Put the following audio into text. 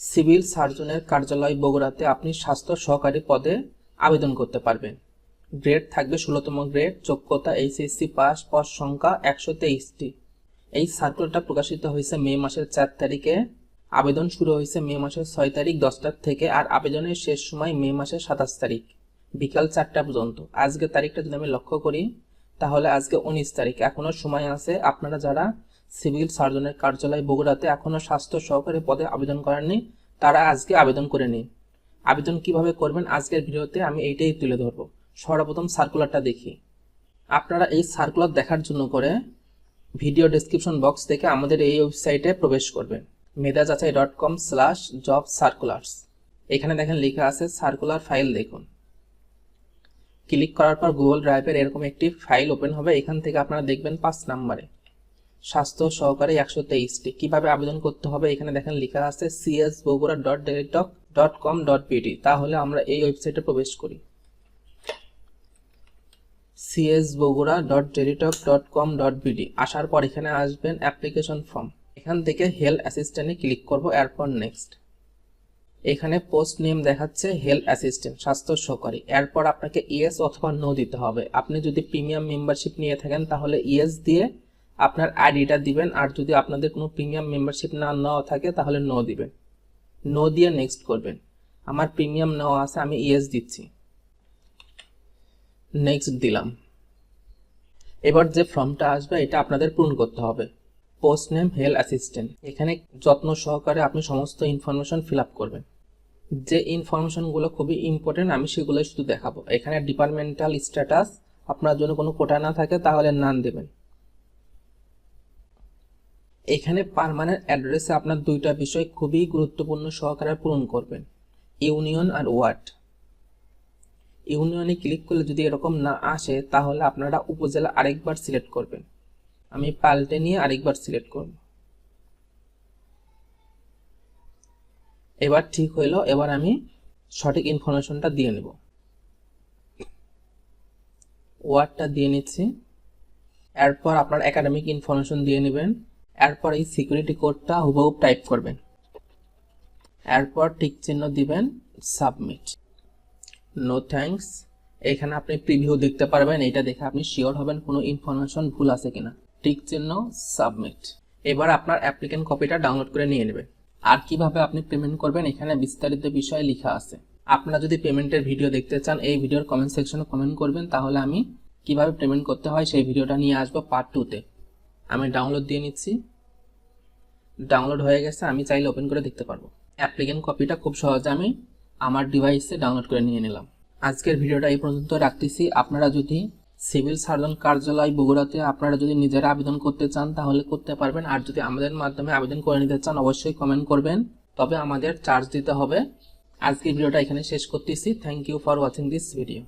Civil সার্জনের কার্যালয় বগুড়াতে আপনি স্বাস্থ্য সহকারী পদে আবেদন করতে পারবেন। গ্রেড থাকবে 16তম গ্রেড, যোগ্যতা এইচএসসি পাস, পদ সংখ্যা 123টি। এই সার্কুলারটা প্রকাশিত হয়েছে মে মাসের 4 তারিখে। আবেদন শুরু হয়েছে মে মাসের 6 তারিখ 10টার থেকে, আর আবেদনের শেষ সময় মে মাসের 27 তারিখ বিকাল 4টা পর্যন্ত। আজকে তারিখটা যদি আমি লক্ষ্য করি তাহলে আজকে 19 তারিখ, এখনো সময় আছে। আপনারা যারা সিভিল সার্জনের কার্যালয় বগুড়াতে এখনো স্বাস্থ্য সহকারী পদে আবেদন করেননি তারা আজকে আবেদন করে নিন। আবেদন কিভাবে করবেন আজকের ভিডিওতে আমি এইটাই তুলে ধরবো। সর্বপ্রথম সার্কুলারটা দেখি। আপনারা এই সার্কুলার দেখার জন্য করে ভিডিও ডেসক্রিপশন বক্স থেকে আমাদের এই ওয়েবসাইটে প্রবেশ করবেন, medajachai.com/job-circulars। এখানে দেখেন লেখা আছে সার্কুলার ফাইল। দেখুন, ক্লিক করার পর গুগল ড্রাইভের এরকম একটি ফাইল ওপেন হবে। এখান থেকে আপনারা দেখবেন 5 নম্বরে স্বাস্থ্য সহকারী 123টি। কিভাবে আবেদন করতে হবে এখানে দেখেন লেখা আছে csbogura.dailytalk.com.pt। তাহলে আমরা এই ওয়েবসাইটে প্রবেশ করি, csbogura.dailytalk.com.pt। আসার পর এখানে আসবেন অ্যাপ্লিকেশন ফর্ম। এখান থেকে হেলথ অ্যাসিস্ট্যান্টে ক্লিক করব, এরপর নেক্সট। এখানে পোস্ট নেম দেখাচ্ছে হেলথ অ্যাসিস্ট্যান্ট, স্বাস্থ্য সহকারী। এরপর আপনাকে ইয়েস অথবা নো দিতে হবে। আপনি যদি প্রিমিয়াম মেম্বারশিপ নিয়ে থাকেন তাহলে ইয়েস দিয়ে আপনার আইডিটা দিবেন, আর যদি আপনাদের কোনো প্রিমিয়াম মেম্বারশিপ না নেওয়া থাকে তাহলে নো দিবেন। নো দিয়ে নেক্সট করবেন। আমার প্রিমিয়াম নেওয়া আছে, আমি ইয়েস দিচ্ছি, নেক্সট দিলাম। এবার যে ফর্মটা আসবে এটা আপনাদের পূরণ করতে হবে। পোস্ট নেম হেলথ অ্যাসিস্ট্যান্ট, এখানে যত্ন সহকারে আপনি সমস্ত ইনফরমেশন ফিল আপ করবেন। যে ইনফরমেশনগুলো খুবই ইম্পর্টেন্ট আমি সেগুলো শুধু দেখাবো। এখানে ডিপার্টমেন্টাল স্ট্যাটাস, আপনার জন্য কোনো কোটা না থাকে তাহলে নান দেবেন। এখানে পার্মানেন্ট অ্যাড্রেসে আপনার দুইটা বিষয় খুবই গুরুত্বপূর্ণ সহকারে পূরণ করবেন, ইউনিয়ন আর ওয়ার্ড। ইউনিয়নে ক্লিক করলে যদি এরকম না আসে তাহলে আপনারা উপজেলা আরেকবার সিলেক্ট করবেন। আমি পাল্টে নিয়ে আরেকবার সিলেক্ট করব। এবার ঠিক হইলো। এবার আমি সঠিক ইনফরমেশনটা দিয়ে নেব। ওয়ার্ডটা দিয়ে নিচ্ছি। এরপর আপনার একাডেমিক ইনফরমেশন দিয়ে নেবেন। এরপর এই সিকিউরিটি কোডটা হুবহু টাইপ করবেন। এরপর টিক চিহ্ন দিবেন, সাবমিট। No thanks. এখানে আপনি প্রিভিউ দেখতে পারবেন, এটা দেখে আপনি শিওর হবেন কোনো ইনফরমেশন ভুল আছে কিনা। টিক চিহ্ন, সাবমিট। এবার আপনার অ্যাপ্লিকেন্ট কপিটা ডাউনলোড করে নিয়ে নেবেন। আর কিভাবে আপনি পেমেন্ট করবেন এখানে বিস্তারিত বিষয় লেখা আছে। আপনারা যদি পেমেন্টের ভিডিও দেখতে চান এই ভিডিওর কমেন্ট সেকশনে কমেন্ট করবেন, তাহলে আমি কিভাবে পেমেন্ট করতে হয় সেই ভিডিওটা নিয়ে আসবো পার্ট 2তে। আমি ডাউনলোড দিয়ে নিচ্ছি। ডাউনলোড হয়ে গেছে, আমি চাইলে ওপেন করে দেখতে পারবো। অ্যাপ্লিকেন্ট কপিটা খুব সহজে আমি আমার ডিভাইসে ডাউনলোড করে নিয়ে নিলাম। আজকের ভিডিওটা এই পর্যন্ত রাখতেছি। আপনারা যদি সিভিল সার্জন কার্যালয় বগুড়াতে আপনারা যদি নিজেরা আবেদন করতে চান তাহলে করতে পারবেন, আর যদি আমাদের মাধ্যমে আবেদন করে নিতে চান অবশ্যই কমেন্ট করবেন, তবে আমাদের চার্জ দিতে হবে। আজকের ভিডিওটা এখানে শেষ করতেছি। Thank you for watching this video.